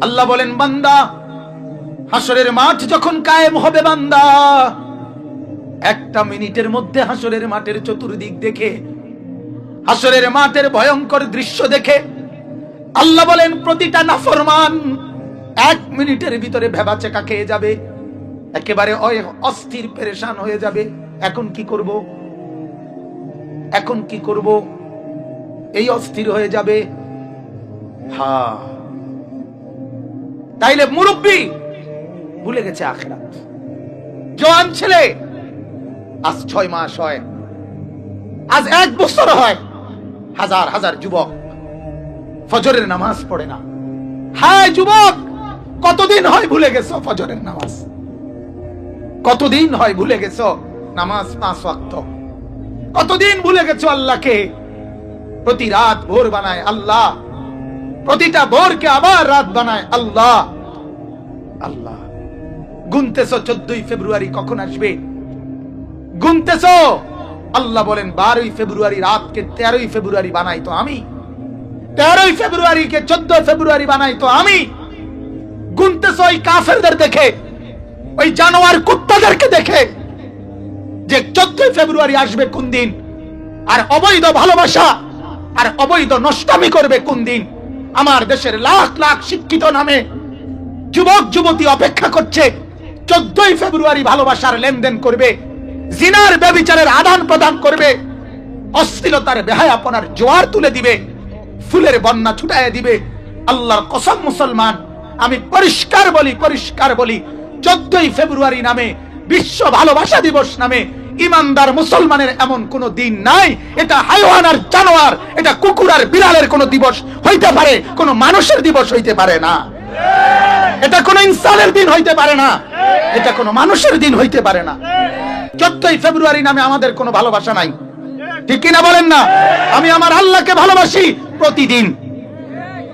আল্লাহ বলেন, বান্দা হাসরের মাঠ যখন কায়েম হবে, বান্দা একটা মিনিটের মধ্যে হাসরের মাঠের চতুর্দিক দেখে, হাসরের মাঠের ভয়ঙ্কর দৃশ্য দেখে আল্লাহ বলেন প্রতিটা নাফরমান এক মিনিটের ভিতরে ভেবাচেকা খেয়ে যাবে, একেবারে অস্থির পেরেশান হয়ে যাবে। এখন কি করব, এখন কি করব, এই অস্থির হয়ে যাবে। হ্যাঁ, তাইলে মুরব্বী ভুলে গেছে আখিরাত। জওয়ান ছেলে আজ 6 মাস হয়, আজ 1 বছর হয়, হাজার হাজার যুবক ফজরের নামাজ পড়ে না। হ্যাঁ যুবক, কতদিন হয় ভুলে গেছো ফজরের নামাজ? কতদিন হয় ভুলে গেছো নামাজ 5 ওয়াক্ত? কতদিন ভুলে গেছো আল্লাহকে? প্রতি রাত ভোর বানায় আল্লাহ, প্রতিটা ভোরকে আবার রাত বানায় আল্লাহ। আল্লাহ গুনতেছো 14ই ফেব্রুয়ারি কখন আসবে, গুনতেছো। আল্লাহ বলেন 12ই ফেব্রুয়ারি রাতকে 13ই ফেব্রুয়ারি বানাই তো আমি, 13ই ফেব্রুয়ারিকে 14 ফেব্রুয়ারি বানাই তো আমি। গুনতেছো ওই কাফেরদের দেখে, ওই জানোয়ার কুত্তাদেরকে দেখে যে 14ই ফেব্রুয়ারি আসবে কোন দিন, আর অবৈধ ভালোবাসা আর অবৈধ নষ্টামি করবে কোন দিন। আমার দেশের লাখ লাখ শিক্ষিত নামে যুবক যুবতী অপেক্ষা করছে 14ই ফেব্রুয়ারি ভালোবাসার লেনদেন করবে, জিনার ব্যভিচারের আদান প্রদান করবে, অশ্লীলতার বেহায়াপনার জোয়ার তুলে দিবে, ফুলের বন্যা ছুটাইয়া দিবে। আল্লাহর কসম মুসলমান, আমি পরিষ্কার বলি 14ই ফেব্রুয়ারি নামে, বিশ্ব ভালোবাসা দিবস নামে ইমানদার মুসলমানের এমন কোন দিন নাই। এটা হাইওয়ান আর জানোয়ার, এটা কুকুর আর বিড়ালের কোন দিবস হইতে পারে, কোন মানুষের দিবস হইতে পারে না। এটা কোন ইনসানের দিন হইতে পারে না, এটা কোন মানুষের দিন হইতে পারে না। 14ই ফেব্রুয়ারি নামে আমাদের কোনো ভালোবাসা নাই, ঠিক কিনা বলেন না? আমি আমার আল্লাহকে ভালোবাসি প্রতিদিন।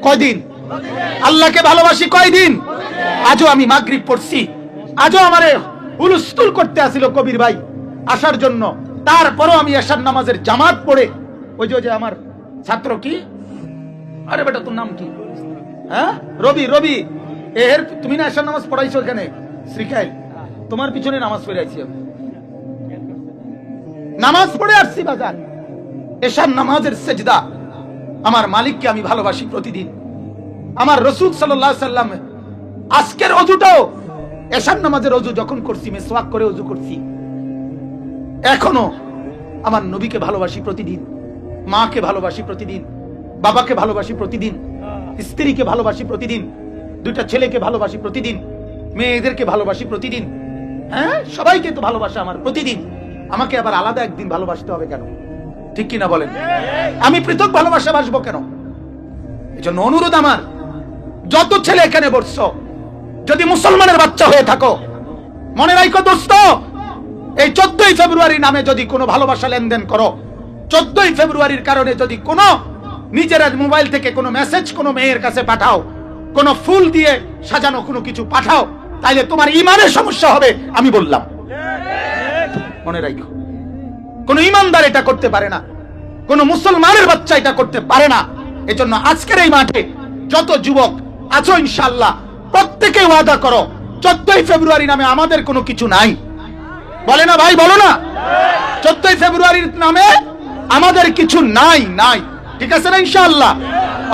কয়দিন আল্লাহকে ভালোবাসি? কয়দিন? আজও আমি মাগরিব পড়ছি, আজও আমারে হুলস্থুল করতে আসিল কবির ভাই আসার জন্য, তারপরও আমি এশার নামাজের জামাত পড়ে, ওই যে আমার ছাত্র কি, আরে বেটা তোর নাম কি? হ্যাঁ রবি এর, তুমি না এশার নামাজ পড়াইছো এখানে শ্রীকাইল, তোমার পিছনে নামাজ পড়ে আইছি আমি, নামাজ পড়ে আসছি বাজার। এশার নামাজের সেজদা, আমার মালিককে আমি ভালোবাসি প্রতিদিন। আমার রাসূল সাল্লাল্লাহু আলাইহি সাল্লাম আজকের ওযুটাও এশার নামাজের ওযু যখন করছি, মিসওয়াক করে ওযু করছি। এখনো আমার নবীকে ভালোবাসি প্রতিদিন, মাকে ভালোবাসি প্রতিদিন, বাবাকে ভালোবাসি প্রতিদিন, স্ত্রীকে ভালোবাসি প্রতিদিন, 2টা ছেলেকে ভালোবাসি প্রতিদিন, মেয়েদেরকে ভালোবাসি প্রতিদিন। হ্যাঁ, সবাইকে তো ভালোবাসা আমার প্রতিদিন। আমাকে আবার আলাদা একদিন ভালোবাসতে হবে কেন? ঠিক কিনা বলেন? আমি পৃথক ভালোবাসা বাসবো কেন? এই জন্য অনুরোধ আমার, যত ছেলে এখানে বসছো, যদি মুসলমানের বাচ্চা হয়ে থাকো, মনে রাখো দোস্ত, এই 14ই ফেব্রুয়ারি নামে যদি কোনো ভালোবাসা লেনদেন করো, 14ই ফেব্রুয়ারির কারণে যদি কোনো নিজের মোবাইল থেকে কোনো মেসেজ কোনো মেয়ের কাছে পাঠাও, কোনো ফুল দিয়ে সাজানো কোনো কিছু পাঠাও, তাইলে তোমার ঈমানের সমস্যা হবে। আমি বললাম, মনে রাখো, কোন ঈমানদার এটা করতে পারে না, কোন মুসলমানের বাচ্চা এটা করতে পারে না। এজন্য আজকের এই মাঠে যত যুবক আছো, ইনশাআল্লাহ প্রত্যেকে ওয়াদা করো 14ই ফেব্রুয়ারি নামে আমাদের কোনো কিছু নাই। বলে না ভাই, বলো না? 14ই ফেব্রুয়ারির নামে আমাদের কিছু নাই, ঠিক আছে না? ইনশাআল্লাহ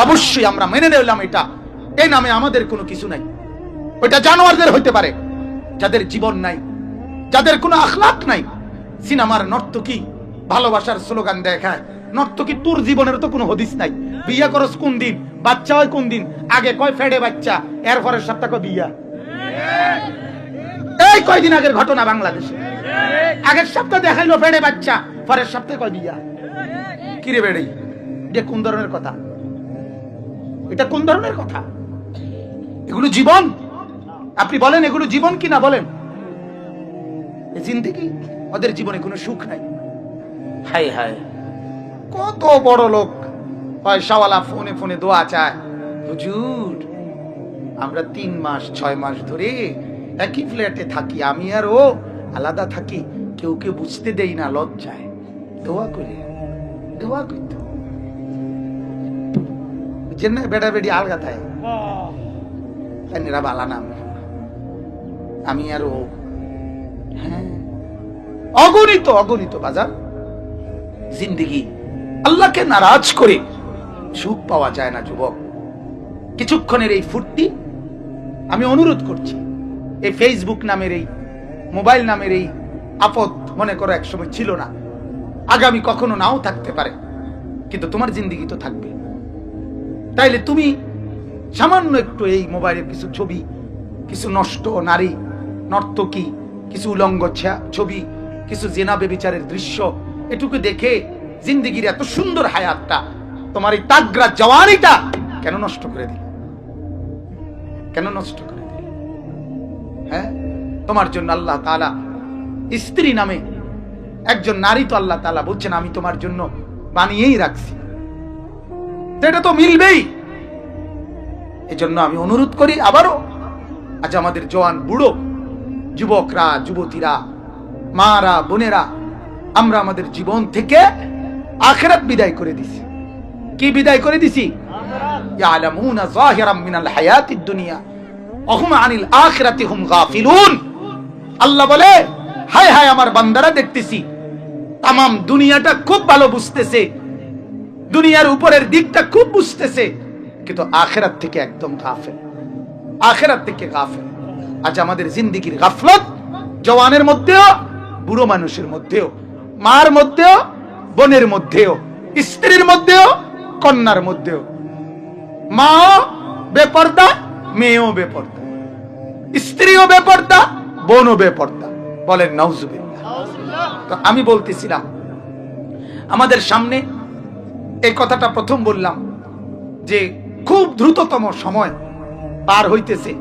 অবশ্যই আমরা মেনে নিলাম এটা, এই নামে আমাদের কোনো কিছু নাই। ওইটা জানোয়ারদের হইতে পারে, যাদের জীবন নাই, যাদের কোনো আখলাক নাই। সিনেমার নর্তকী ভালোবাসার স্লোগান দেখায়, নর্তকী তোর জীবনের তো কোনো হদিস নাই। বিয়ে করস কোন দিন, বাচ্চা হয় কোন দিন, আগে কয় ফেডে বাচ্চা, এর পরের সপ্তাহ কয় বিয়া। এই কয়দিন আগের ঘটনা বাংলাদেশে, আগের সপ্তাহ দেখাইলো ফেডে বাচ্চা, পরের সপ্তাহে কয় বিয়া। কিরে বেড়ে, এটা কোন ধরনের কথা? এটা কোন ধরনের কথা? এগুলো জীবন? আপনি বলেন এগুলো জীবন কি না বলেন? জিন্দেগি, ওদের জীবনে কোনো সুখ নাই। হায় হায়, কত বড় লোক পয়সাওয়ালা ফোনে ফোনে দোয়া চায়, হুজুর আমরা 3 মাস 6 মাস ধরে একই ফ্ল্যাটে থাকি, আমি আর ও আলাদা থাকি, কেউ বুঝতে দেই না, লজ্জায়, দোয়া করে, দোয়া করতে জেনে বেটা বেটি আলগা থাকে এরা বালা নাম আমি আরো হ্যাঁ অগণিত অগণিত বাজার জিন্দেগি আল্লাহকে নারাজ করে সুখ পাওয়া যায় না যুবক। কিছুক্ষণের এই ফুর্তি আমি অনুরোধ করছি, এই ফেসবুক নামের এই মোবাইল নামের এই আপদ মনে করো একসময় ছিল না, আগামী কখনো নাও থাকতে পারে, কিন্তু তোমার জিন্দেগি তো থাকবে। তাইলে তুমি সামান্য একটু এই মোবাইলের কিছু ছবি, কিছু নষ্ট নারী নর্তকী, কিছু উলঙ্গ ছবি, কিছু জেনা বেবিচারের দৃশ্য, এটুকু দেখে জিন্দেগির এত সুন্দর হায়াতটা, তোমার এই তাগরা জওয়ানিটা কেন নষ্ট করে দিল? কেন নষ্ট করে দিল? হ্যাঁ, তোমার জন্য আল্লাহ তাআলা স্ত্রী নামে একজন নারী তো আল্লাহ তাআলা বলছেন আমি তোমার জন্য বানিয়েই রাখছি, তো এটা তো মিলবেই। এজন্য আমি অনুরোধ করি আবারও, আজ আমাদের জওয়ান বুড়ো যুবকরা, যুবতীরা, মারা, বোনেরা, আমরা আমাদের জীবন থেকে আখিরাত বিদায় করে দিছি। কি বিদায় করে দিছি? ইয়ালামুনা যাহিরাম মিনাল হায়াতিদ দুনিয়া ওয়া হুম আনিল আখিরাতি হুম গাফিলুন। আল্লাহ বলে, হায় হায় আমার বান্দারা দেখতেছি তামাম দুনিয়াটা খুব ভালো বুঝতেছে, দুনিয়ার উপরের দিকটা খুব বুঝতেছে, কিন্তু আখিরাত থেকে একদম গাফেল, আখিরাত থেকে গাফেল। আজ আমাদের জিন্দেগির গাফলত জওয়ানের মধ্যেও, বুড়ো মানুষের মধ্যেও, মার মধ্যেও, বোনের মধ্যেও, স্ত্রীর মধ্যেও, কন্যার মধ্যেও, মাও বেপর্দা, মেয়েও বেপর্দা, স্ত্রীও বেপর্দা, বোনও বেপর্দা। বলেন নাউজুবিল্লাহ। তো আমি বলতেছিলাম আমাদের সামনে এই কথাটা প্রথম বললাম যে খুব দ্রুততম সময় পার হইতেছে,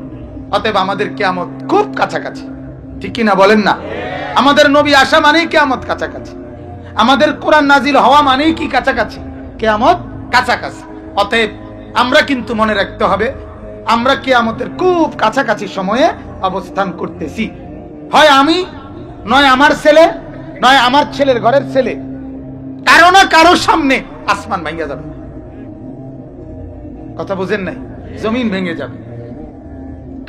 অতএব আমাদের কিয়ামত খুব কাছাকাছি, ঠিক কিনা বলেন না? আমাদের নবী আসা মানেই কিয়ামত কাছাকাছি, আমাদের কোরআন নাজিল হওয়া মানেই কি কাছাকাছি? কিয়ামত কাছাকাছি। অতএব আমরা কিন্তু মনে রাখতে হবে আমরা কিয়ামতের খুব কাছাকাছি সময়ে অবস্থান করতেছি। হয় আমি, নয় আমার ছেলে, নয় আমার ছেলের ঘরের ছেলে, কারো না কারোর সামনে আসমান ভেঙে যাবে। কথা বুঝেন নাই? জমিন ভেঙে যাবে,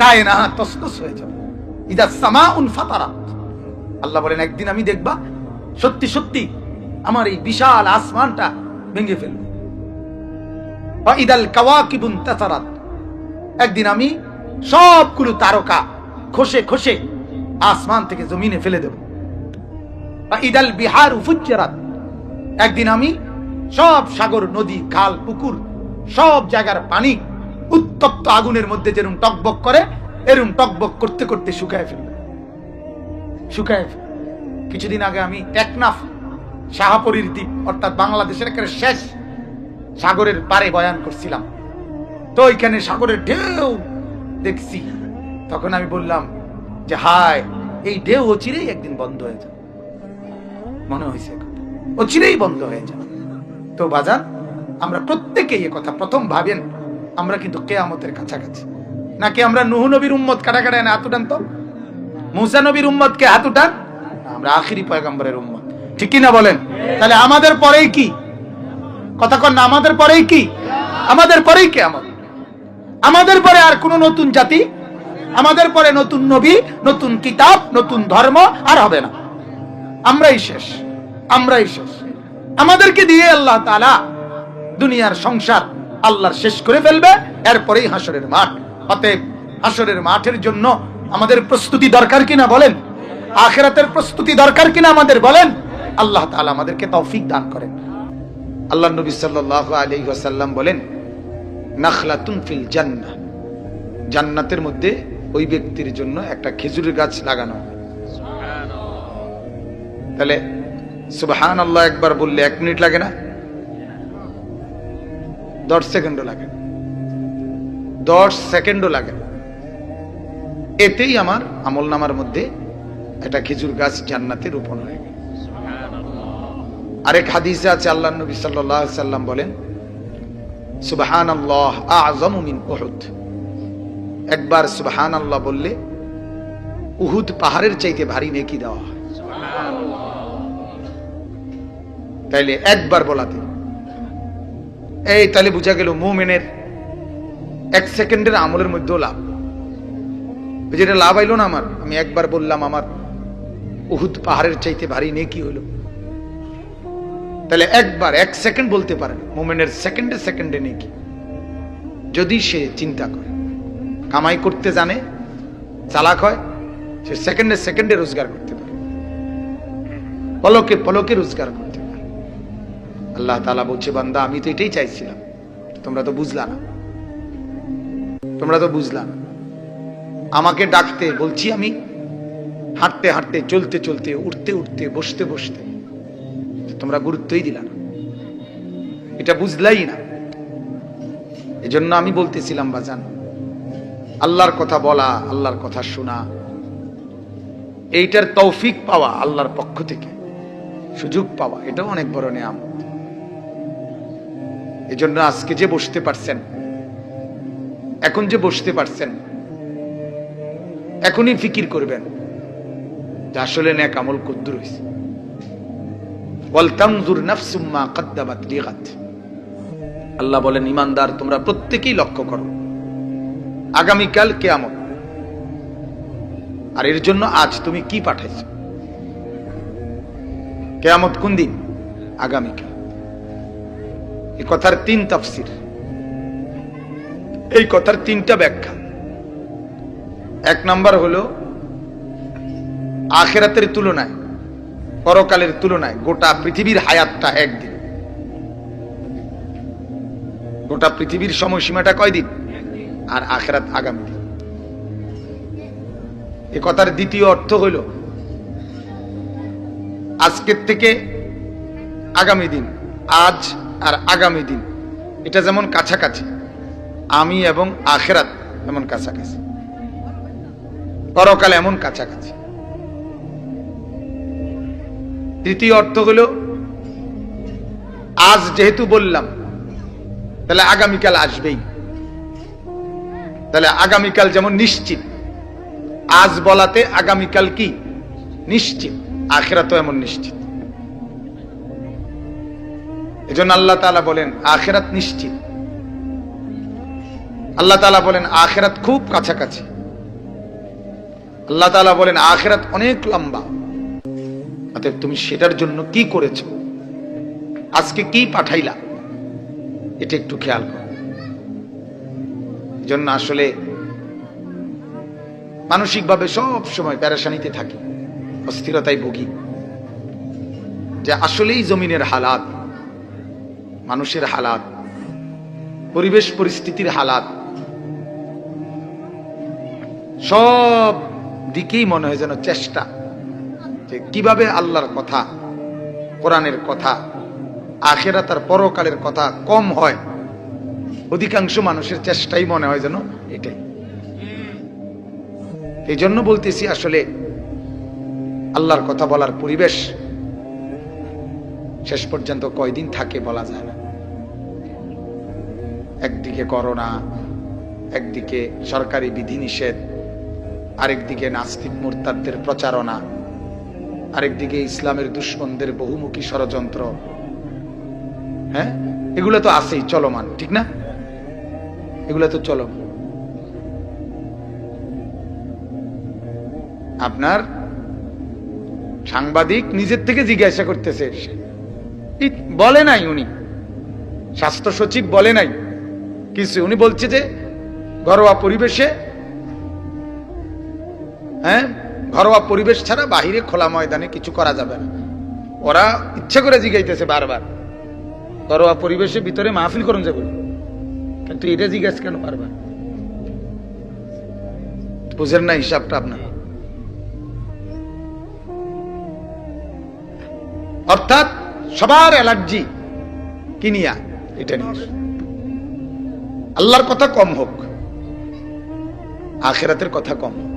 কায়নাত তসতস হয়ে যাবে। ইদা সামাউন ফাতারাত। আল্লাহ বলেন একদিন আমি দেখবা সত্যি সত্যি আমার এই বিশাল আসমানটা ভেঙে ফেলব। ওয়া ইদাল কাওয়াকিবুন তাসারাত। একদিন আমি সবগুলো তারকা খসে খসে আসমান থেকে জমিনে ফেলে দেব। ওয়া ইদাল বিহারু ফুজ্জিরাত। একদিন আমি সব সাগর, নদী, খাল, পুকুর, সব জায়গার পানি উত্তপ্ত আগুনের মধ্যে যেরকম টকবক করে, এরকম টকবক করতে করতে শুকায় ফেলবে, শুকায় ফেলবে। কিছুদিন আগে আমি টেকনাফ শাহপরীর দ্বীপ অর্থাৎ বাংলাদেশের একটা শেষ সাগরের পারে বয়ান করছিলাম। তো ওইখানে সাগরের ঢেউ দেখছি, তখন আমি বললাম যে হায়, এই ঢেউ অচিরেই একদিন বন্ধ হয়ে যাবে, মনে হয়েছে অচিরেই বন্ধ হয়ে যাবে। তো বাজান, আমরা প্রত্যেকেই এ কথা প্রথম ভাবেন আমরা কিন্তু কিয়ামতের কাছাকাছি, নাকি আমরা নূহ নবীর উম্মত কাটাকাটা না হাত উঠান তো, মুসা নবীর উম্মতকে হাত উঠান, আমরা আখিরি পয়গম্বরের উম্মত, ঠিক কি না বলেন? তাহলে আমাদের পরেই কি কথা কন না? আমাদের পরেই কি? আমাদের পরেই কিয়ামত। আমাদের পরে আর কোন নতুন জাতি, আমাদের পরে নতুন নবী, নতুন কিতাব, নতুন ধর্ম আর হবে না। আমরাই শেষ, আমরাই শেষ। আমাদেরকে দিয়ে আল্লাহ তাআলা দুনিয়ার সংসার আল্লাহর শেষ করে ফেলবে, এরপরেই হাসরের মাঠ। অতএব হাসরের মাঠের জন্য আমাদের প্রস্তুতি দরকার কিনা বলেন? আখিরাতের প্রস্তুতি দরকার কিনা আমাদের বলেন? আল্লাহ তাআলা আমাদেরকে তৌফিক দান করেন। আল্লাহ নবী সাল্লাল্লাহু আলাইহি ওয়াসাল্লাম বলেন, নাখলাতুন ফিল জান্নাহ, জান্নাতের মধ্যে ওই ব্যক্তির জন্য একটা খেজুরের গাছ লাগানো হয়। তাহলে সুবহানাল্লাহ একবার বললে 1 মিনিট লাগে না, 10 সেকেন্ডও লাগে, 10 সেকেন্ডও লাগে। এতেই আমার আমলনামার মধ্যে একটা খেজুর গাছ জান্নাতে রোপণ হয়ে গেল। আরেক হাদিসে আছে আল্লাহ নবী সাল্লাল্লাহু আলাইহি সাল্লাম বলেন, সুবহানাল্লাহ আযমু মিন উহুদ। একবার সুবহানাল্লাহ বললে উহুদ পাহাড়ের চাইতে ভারী নেকি দেওয়া হয়। তাইলে একবার বলাতে এই তাহলে বোঝা গেল মুমিনের 1 সেকেন্ডের আমলের মধ্যেও লাভ। যেটা লাভ আইলো না আমার, আমি একবার বললাম আমার উহুদ পাহাড়ের চাইতে ভারী নেকি হলো। তাহলে একবার 1 সেকেন্ড বলতে পারেন মুমিনের সেকেন্ডে সেকেন্ডে নেকি, যদি সে চিন্তা করে, কামাই করতে জানে, চালাক হয়, সে সেকেন্ডে সেকেন্ডে রোজগার করতে পারে, পলকে পলকে রোজগার করতে পারে। আল্লাহ তাআলা বলছে, বান্দা আমি তো এটাই চাইছিলাম, তোমরা তো বুঝলা না, তোমরা তো বুঝলা না। আমাকে ডাকতে বলছি আমি, হাঁটতে হাঁটতে, চলতে চলতে, উঠতে উঠতে, বসতে বসতে, তোমরা গুরুত্বই দিলা না, এটা বুঝলাই না। এজন্য আমি বলতেছিলাম বাজান, আল্লাহর কথা বলা, আল্লাহর কথা শোনা, এইটার তৌফিক পাওয়া আল্লাহর পক্ষ থেকে, সুযোগ পাওয়া, এটাও অনেক বড় নিয়ামত। এজন্য আজকে যে বসতে পারছেন, এখন যে বসতে পারছেন, এখনই ফিকির করবেন যে আসলে নেক আমল কদ্দুর হইছে। ওয়াল তানজুর নাফসুম মা কদ্দামাত লিগাদ। আল্লাহ বলেন, ঈমানদার তোমরা প্রত্যেকেই লক্ষ্য করো, আগামীকাল কিয়ামত, আর এর জন্য আজ তুমি কি পাঠাইছো। কিয়ামত কোন দিন? আগামীকাল। এই কথার 3 তাফসীর, এই কথার 3টা ব্যাখ্যা। 1 নাম্বার হলো আখিরাতের তুলনায়, পরকালের তুলনায় গোটা পৃথিবীর হায়াতটা একদিন। গোটা পৃথিবীর সময়সীমাটা কয়দিন? আর আখিরাত আগামী দিন। এই কথার 2য় অর্থ হলো আজকের থেকে আগামী দিন, আজ আর আগামী দিন, এটা যেমন কাছাকাছি, আমি এবং আখিরাত এমন কাছাকাছি, পরকাল এমন কাছাকাছি। 3য় অর্থ হলো আজ যেহেতু বললাম, তাহলে আগামীকাল আসবেই, তাহলে আগামীকাল যেমন নিশ্চিত, আজ বলাতে আগামীকাল কি নিশ্চিত, আখিরাতও এমন নিশ্চিত। এজন্য আল্লাহ তাআলা বলেন আখিরাত নিশ্চিত। আল্লাহ তাআলা বলেন আখিরাত খুব কাছাকাছি। আল্লাহ তাআলা বলেন আখিরাত অনেক লম্বা। অতএব তুমি সেটার জন্য কি করেছো, আজকে কি পাঠাইলা, এটা একটু খেয়াল করো। এজন্য আসলে মানসিকভাবে সব সময় পেরেশানিতে থাকি, অস্থিরতায় ভুগি, যে আসলেই জমিনের হালাত, মানুষের হালাত, পরিবেশ পরিস্থিতির হালাত, সব দিকেই মনে হয় যেন চেষ্টা, যে কিভাবে আল্লাহর কথা, কোরআনের কথা, আখিরাত আর পরকালের কথা কম হয়। অধিকাংশ মানুষের চেষ্টাই মনে হয় যেন এটাই। এই জন্য বলতেছি, আসলে আল্লাহর কথা বলার পরিবেশ শেষ পর্যন্ত কয়দিন থাকে বলা যায় না। একদিকে করোনা, একদিকে সরকারি বিধিনিষেধ, আরেকদিকে নাস্তিক মুরতাদদের প্রচারণা, আরেকদিকে ইসলামের দুশমনদের বহুমুখী ষড়যন্ত্র। হ্যাঁ, এগুলো তো আছেই, চলমান, ঠিক না? এগুলো তো চলমান। আপনার সাংবাদিক নিজের থেকে জিজ্ঞাসা করতেছে, বলে নাই উনি, স্বাস্থ্য সচিব বলে নাই কিছু, উনি বলছে যে ঘরোয়া পরিবেশে, হ্যাঁ, ঘরোয়া পরিবেশ ছাড়া বাহিরে খোলা ময়দানে কিছু করা যাবে না। ওরা ইচ্ছা করে জিজ্ঞাইতেছে বারবার, ঘরোয়া পরিবেশে ভিতরে মাহফিল করুন যাবে, কিন্তু এটা জিজ্ঞাসা কেন বারবার? বুঝেন না হিসাবটা আপনার? অর্থাৎ সবার অ্যালার্জি কি নিয়া? এটা নিয়ে। আল্লাহর কথা কম হোক, আখিরাতের কথা কম হোক,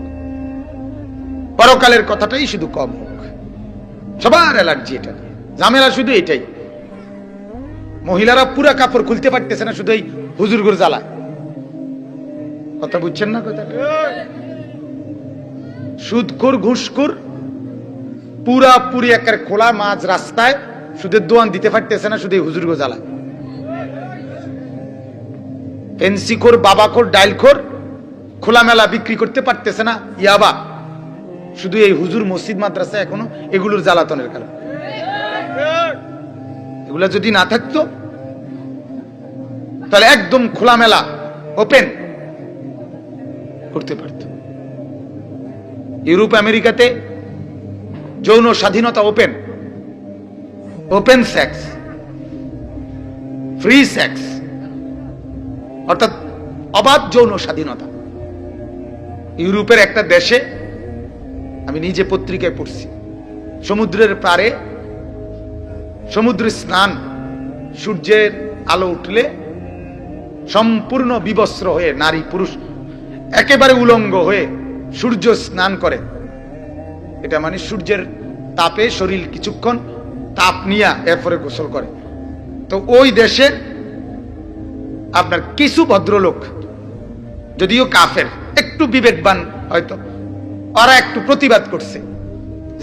পরকালের কথাটাই শুধু কম হোক, সবার অ্যালার্জি এটা নিয়ে। ঝামেলা শুধু এটাই, মহিলারা পুরা কাপড় খুলতে পারতেছে না, শুধু এই হুজুরগুর জ্বালা। কথা বুঝছেন না? কথা সুদখোর, ঘুষখোর, পুরাপুরি একের খোলা মাঝ রাস্তায় সুদের দোয়ান দিতে পারতেছে না, শুধু এই হুজুরগুর জ্বালা। ফেন্সিখোর, বাবাখোর, ডাইলখোর খোলামেলা বিক্রি করতে পারতেছে না ইয়াবা, শুধু এই হুজুর মসজিদ মাদ্রাসা এখনো এগুলোর জ্বালাতনের কারণ। এগুলা যদি না থাকতো তাহলে একদম খোলামেলা ওপেন করতে পারত। ইউরোপ আমেরিকাতে যৌন স্বাধীনতা open, open sex, free sex, অর্থাৎ অবাধ যৌন স্বাধীনতা। ইউরোপের একটা দেশে আমি নিজে পত্রিকায় পড়ছি, সমুদ্রের পাড়ে সমুদ্রে স্নান, সূর্যের আলো উঠলে সম্পূর্ণ বিবস্ত্র হয়ে নারী পুরুষ একেবারে উলঙ্গ হয়ে সূর্য স্নান করে। এটা মানে সূর্যের তাপে শরীর কিছুক্ষণ তাপ নিয়ে এরপরে গোসল করে। তো ওই দেশের আপনার কিছু ভদ্রলোক, যদিও কাফের, একটু বিবেকবান হয়তো, ওরা একটু প্রতিবাদ করছে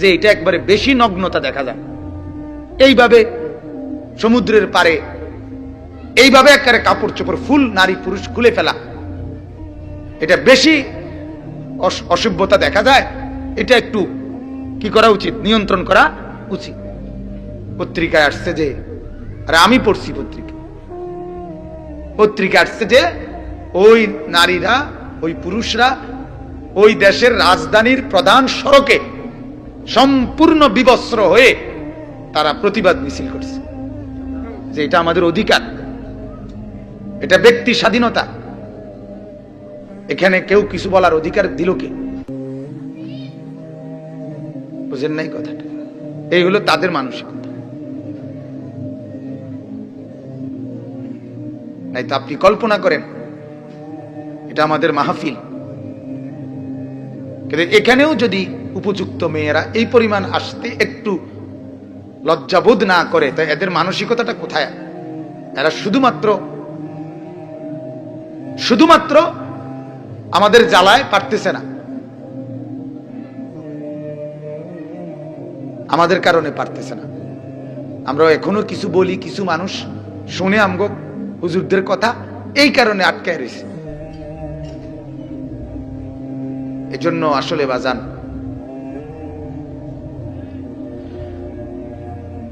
যে এটা একবারে বেশি নগ্নতা দেখা যায়, এইভাবে সমুদ্রের পারে এইভাবে একেবারে কাপড় চোপড় ফুল নারী পুরুষ খুলে ফেলা, এটা বেশি অসভ্যতা দেখা যায়, এটা একটু কি করা উচিত, নিয়ন্ত্রণ করা উচিত। পত্রিকায় আসছে যে, আর আমি পড়ছি পত্রিকা আসছে যে ওই নারীরা, ওই পুরুষরা ওই দেশের রাজধানীর প্রধান সড়কে সম্পূর্ণ বিবস্ত্র হয়ে তারা প্রতিবাদ মিছিল করছে যে এটা আমাদের অধিকার, এটা ব্যক্তি স্বাধীনতা, এখানে কেউ কিছু বলার অধিকার দিল কে? বুঝেন নাই কথাটা? এই হলো তাদের মানসিকতা। নাই তো আপনি কল্পনা করেন, এটা আমাদের মাহফিল, কিন্তু এখানেও যদি উপযুক্ত মেয়েরা এই পরিমাণ আসতে একটু লজ্জাবোধ না করে, তাই এদের মানসিকতাটা কোথায়? এরা শুধুমাত্র আমাদের জ্বালায় পারতেছে না, আমাদের কারণে পারতেছে না। আমরা এখনো কিছু বলি, কিছু মানুষ শুনে আমগো হুজুরদের কথা, এই কারণে আটকায় রয়েছে। এজন্য আসলে বাজান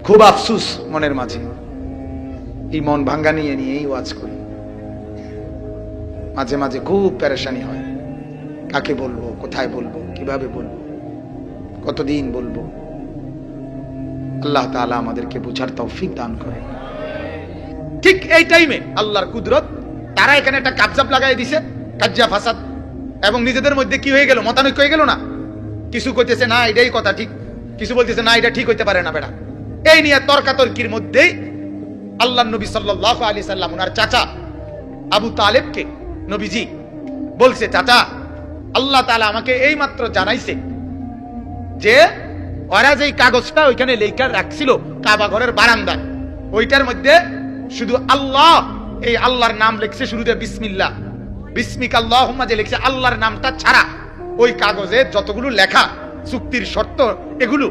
খুব আফসুস মনের মাঝে, এই মন ভাঙ্গা নিয়েই ওয়াজ করি। মাঝে মাঝে খুব পেরেশানি হয়, কাকে বলবো, কোথায় বলবো, কিভাবে বলবো, কতদিন বলবো। আল্লাহ তাআলা আমাদেরকে বুঝার তৌফিক দান করে। ঠিক এই টাইমে আল্লাহর কুদরত, তারা এখানে একটা কাবজাব লাগাই দিছে, কাজ্জা ফাসাদ, এবং নিজেদের মধ্যে কি হয়ে গেল, মতানৈক্য হয়ে গেল না। কিছু কইতেছে না এটাই কথা ঠিক, কিছু বলতেছে না এটা ঠিক হইতে পারে না বেটা। এই নিয়ে তর্কাতর্কির মধ্যেই আল্লাহর নবী সাল্লাল্লাহু আলাইহি সাল্লাম ওনার চাচা আবু তালেবকে নবীজি বলছে, চাচা আল্লাহ তাআলা আমাকে এই মাত্র জানাইছে যে ওরা যেই কাগজটা ওইখানে লেখা রাখছিল কাবা ঘরের বারান্দায়, ওইটার মধ্যে শুধু আল্লাহ, এই আল্লাহর নাম লিখছে শুরুতে বিসমিল্লাহ, বিসমিকা আল্লাহুম্মা যে লিখছে, আল্লাহর নামটা ছাড়া ওই কাগজে যতগুলো লেখা চুক্তির শর্ত, এগুলো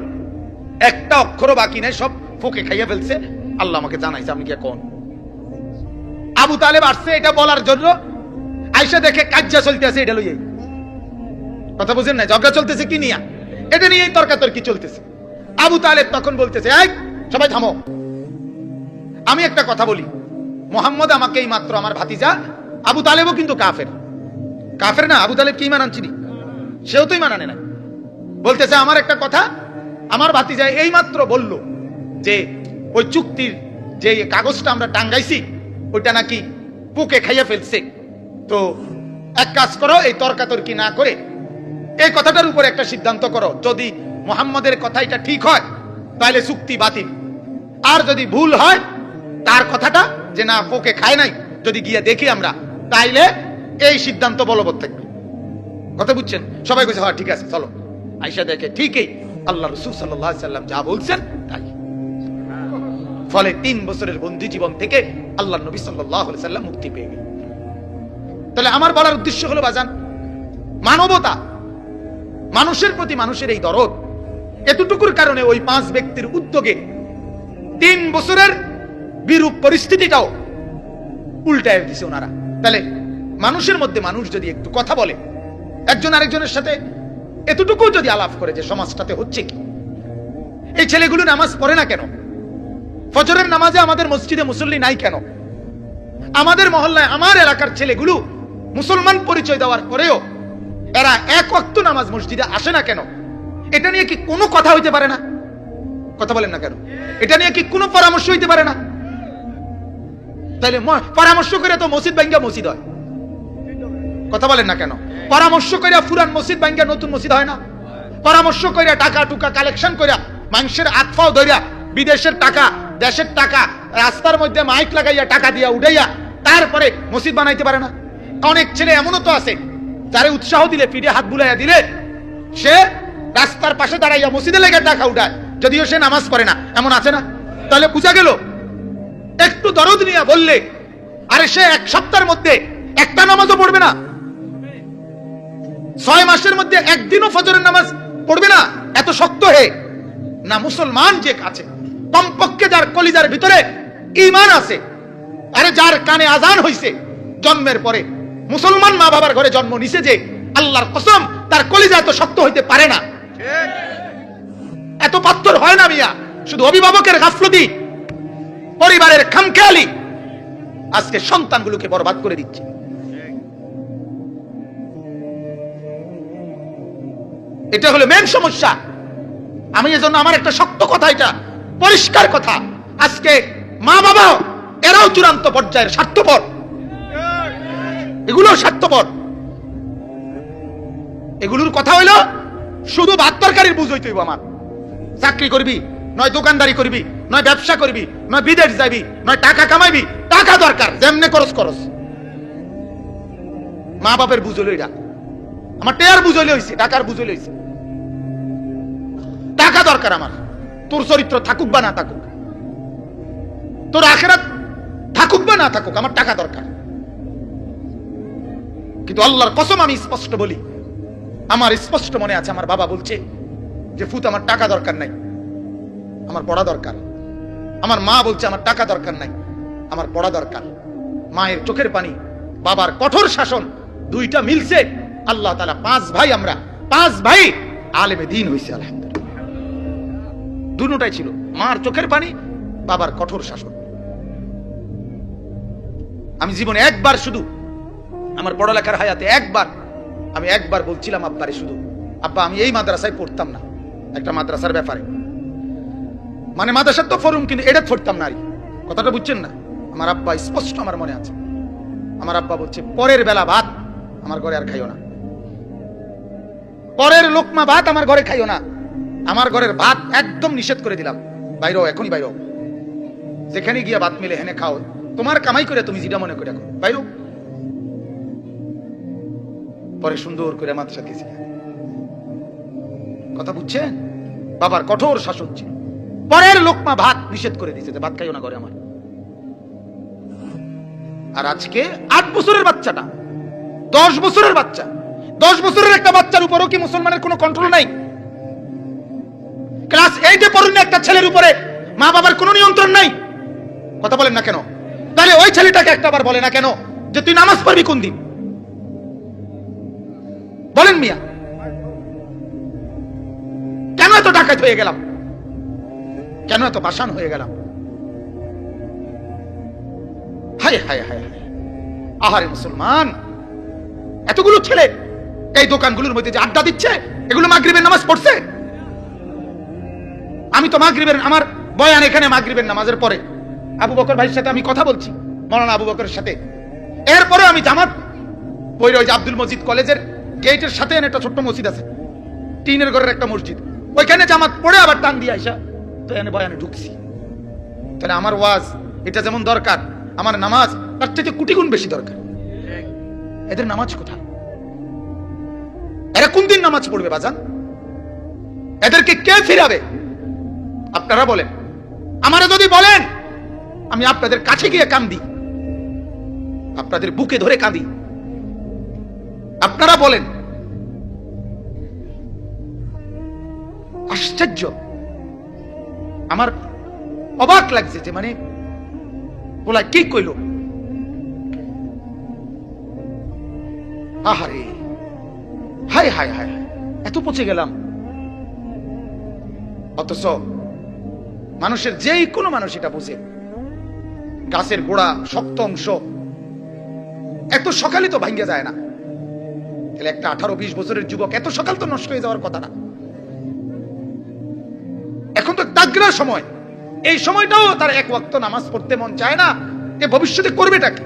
একটা অক্ষরও বাকি নাই, সব ফোকে খাইয়া ফেলছে। আল্লাহ আমাকে জানাইছে, আমি কে কোন? আবু তালেব আসছে এটা বলার জন্য, আয়েশা দেখে কাজ্জা চলতেছে, এটা লইয়ে কথা বুঝেন না, ঝগড়া চলতেছে কি নিয়া, এটা নিয়েই তর্কাতর্কি চলতেছে। আবু তালেব তখন বলতেছে, এই সবাই থামো, আমি একটা কথা বলি, মুহাম্মদ আমাকে এই মাত্র, আমার ভাতিজা আবু তালেবও কিন্তু কাফের না, আবু তালেব কি ঈমান আনছিনি, সেও তো ঈমান আনে না। বলতেছে আমার একটা কথা, আমার ভাতিজা এই মাত্র বলল যে ওই চুক্তির যে কাগজটা আমরা টাঙ্গাইছি ওইটা নাকি পোকে খাইয়া ফেলছে। তো এক কাজ করো, এই তর্কাতর্কি না করে এই কথাটার উপর একটা সিদ্ধান্ত করো, যদি মুহাম্মদের কথা এটা ঠিক হয় তাহলে চুক্তি বাতিল, আর যদি ভুল হয় তার কথাটা যে না পোকে খায় নাই, যদি গিয়ে দেখি আমরা, তাইলে এই সিদ্ধান্ত বলবৎ থাকবে। কথা বুঝছেন? সবাই কইছে হ্যাঁ ঠিক আছে চলো। আয়েশা দেখে ঠিকই আল্লাহ রাসূল সাল্লাল্লাহু আলাইহি সাল্লাম যা বলছেন তাই। ফলে 3 বছরের বন্দী জীবন থেকে আল্লাহর নবী সাল্লাল্লাহু আলাইহি সাল্লাম মুক্তি পেয়ে গেলেন। তাহলে আমার বলার উদ্দেশ্য হলো বাজান, মানবতা, মানুষের প্রতি মানুষের এই দরদ, এতটুকুর কারণে ওই 5 ব্যক্তির উদ্যোগে 3 বছরের বিরূপ পরিস্থিতিটাও উল্টায় দিছে ওনারা। তাহলে মানুষের মধ্যে মানুষ যদি একটু কথা বলে, একজন আরেকজনের সাথে এতটুকু যদি আলাপ করে যে সমাজটাতে হচ্ছে কি, এই ছেলেগুলো নামাজ পড়ে না কেন, ফজরের নামাজে আমাদের মসজিদে মুসল্লি নাই কেন, আমাদের মহল্লায় আমার এলাকার ছেলেগুলো মুসলমান পরিচয় দেওয়ার পরেও এরা এক ওয়াক্ত নামাজ মসজিদে আসে না কেন, এটা নিয়ে কি কোনো কথা হইতে পারে না? কথা বলেন না কেন? এটা নিয়ে কি কোনো পরামর্শ হইতে পারে না? তাইলে পরামর্শ করে তো মসজিদ ভাঙ্গা মসজিদ হয়। কথা বলেন না কেন? পরামর্শ করে পুরান মসজিদ ভাঙ্গা নতুন মসজিদ হয় না? পরামর্শ করে টাকা টুকা কালেকশন করে মানুষের আতফাও ধরিয়া বিদেশের টাকা দেশের টাকা রাস্তার মধ্যে মাইক লাগাইয়া টাকা দিয়া উঠাইয়া তারপরে মসজিদ বানাইতে পারে না? অনেক ছেলে এমনও তো আছে যারে উৎসাহ দিলে পিঠে হাত বুলাইয়া দিলে সে রাস্তার পাশে দাঁড়াইয়া মসজিদে লেগে টাকা উঠায়, যদিও সে নামাজ পড়ে না। এমন আছে না? তাহলে বুঝা গেল একটু দরদ নিয়ে বললে আরে সে এক সপ্তাহের মধ্যে একটা নামাজও পড়বে না, 6 মাসের মধ্যে একদিনও ফজরের নামাজ পড়বে না, এত শক্ত হে না? মুসলমান যে আছে কমপক্ষে যার কলিজার ভিতরে ঈমান আছে, আরে যার কানে আজান হইছে জন্মের পরে, মুসলমান মা বাবার ঘরে জন্ম নিছে, যে আল্লাহর কসম তার কলিজা এত শক্ত হইতে পারে না, এত পাথর হয় না মিয়া। শুধু অভিভাবকের গাফলতি, পরিবারের খামখেয়ালি আজকে সন্তানগুলোকে বরবাদ করে দিচ্ছে। এটা হলো মেন সমস্যা। আমি এজন্য আমার একটা শক্ত কথা, এটা পরিষ্কার কথা, আজকে মা বাবা এরাও চূড়ান্ত পর্যায়ের স্বার্থপর, এগুলো স্বার্থপর। এগুলোর কথা হইলো শুধু ভাত তরকারির বুঝ হইতে হইব। আমার চাকরি করবি, নয় দোকানদারি করবি, নয় ব্যবসা করবি, নয় বিদেশ যাবি, নয় টাকা কামাইবি, টাকা দরকার, যেমনে করস করস। মা বাপের বুঝ হইলো এটা, আমার টেয়ার বুঝ হইলে হইছে, টাকার বুঝ হইলে হইছে। টাকা দরকার আমার, তোর চরিত্র থাকুক বা না থাকুক, তোর আখিরাত থাকুক বা না থাকুক, আমার টাকা দরকার। কিন্তু আল্লাহর কসম আমি স্পষ্ট বলি, আমার স্পষ্ট মনে আছে আমার বাবা বলছে যে ফুত আমার টাকা দরকার নাই, আমার পড়া দরকার। আমার মা বলছে আমার টাকা দরকার নাই, আমার পড়া দরকার। মায়ের চোখের পানি, বাবার কঠোর শাসন, দুইটা মিলছে। আল্লাহ তাআলা 5 ভাই, আমরা 5 ভাই আলেমে দ্বীন হইছে আলহামদুলিল্লাহ। দুটোটাই ছিল, মার চোখের পানি, বাবার কঠোর শাসন। আমি জীবনে একবার, শুধু আমার পড়ালেখার হায়াতে আমি একবার বলছিলাম আব্বারে, শুধু আব্বা আমি এই মাদ্রাসায় পড়তাম না, একটা মাদ্রাসার ব্যাপারে, মানে মাদ্রাসার তো ফরুম, কিন্তু এটা পড়তাম না। কথাটা বুঝছেন না? আমার আব্বা স্পষ্ট আমার মনে আছে, আমার আব্বা বলছে পরের বেলা ভাত আমার ঘরে আর খাইও না, পরের লোকমা ভাত আমার ঘরে খাইও না, আমার ঘরের ভাত একদম নিষেধ করে দিলাম, বাইরে এখনই বাইরে, যেখানে গিয়া ভাত মিলে হেনে খাও, তোমার কামাই করে তুমি যেটা মনে করে বাইরে। পরে সুন্দর করে মাদ্রাসা দিয়েছি। কথা বুঝছেন? বাবার কঠোর শাসন ছিল, পরের লোকমা ভাত নিষেধ করে দিয়েছে, ভাত খাইও না ঘরে আমার। আর আজকে 8 বছরের বাচ্চাটা, 10 বছরের বাচ্চা, 10 বছরের একটা বাচ্চার উপরও কি মুসলমানের কোনো কন্ট্রোল নাই? ক্লাস 8-এ পড়ুন একটা ছেলের উপরে মা বাবার কোনো নিয়ন্ত্রণ নাই। কথা বলেন না কেন? তাহলে ওই ছেলেটাকে একটাবার বলে না কেন যে তুই নামাজ পড়বি কোন দিন? বলেন মিয়া, কেন এত ডাকাত হয়ে গেলাম? কেন এত পাষাণ হয়ে গেলাম? হায় হায় হায় হায়, আহারে মুসলমান, এতগুলো ছেলে এই দোকানগুলোর মধ্যে যে আড্ডা দিচ্ছে, এগুলো মাগরিবের নামাজ পড়ছে? আমি তো মাগরিবের, আমার বয়ান এখানে মাগরিবের নামাজের পরে আবু বকর ভাইয়ের সাথে আমি কথা বলছি, মাওলানা আবু বকরের সাথে। এরপরে আমি জামাত ওই যে আব্দুল মজিদ কলেজের গেটের সাথে একটা ছোট্ট মসজিদ আছে, টিনের ঘরের একটা মসজিদ, ওইখানে জামাত পড়ে আবার টান দিয়ে আইসা তো এনে বয়ানে ঢুকছি। তাহলে আমার ওয়াজ এটা যেমন দরকার, আমার নামাজ তার থেকে কোটি গুণ বেশি দরকার। এদের নামাজ কোথায়? এরা কোন দিন নামাজ পড়বে বাজান? এদেরকে কে ফিরাবে? আপনারা বলেন। আমারা যদি বলেন, আমি আপনাদের কাছে গিয়ে কাঁদি, আপনাদের বুকে ধরে কাঁদি। আপনারা বলেন। আশ্চর্য, আমার অবাক লাগছে যে মানে বলা কি কইল, আহারে, হায় হায় হায়, এত পচে গেলাম। অথচ মানুষের যেই কোনো মানুষ এটা বুঝে, গাছের গোড়া শক্ত অংশ এত সকালে তো ভাঙ্গে যায় না। তাহলে একটা 18-20 বছরের যুবক এত সকাল তো নষ্ট হয়ে যাওয়ার কথা না। এখন তো তাগড়া সময়, এই সময়টাও তার এক ওয়াক্ত নামাজ পড়তে মন চায় না, এ ভবিষ্যতে করবেটা কি?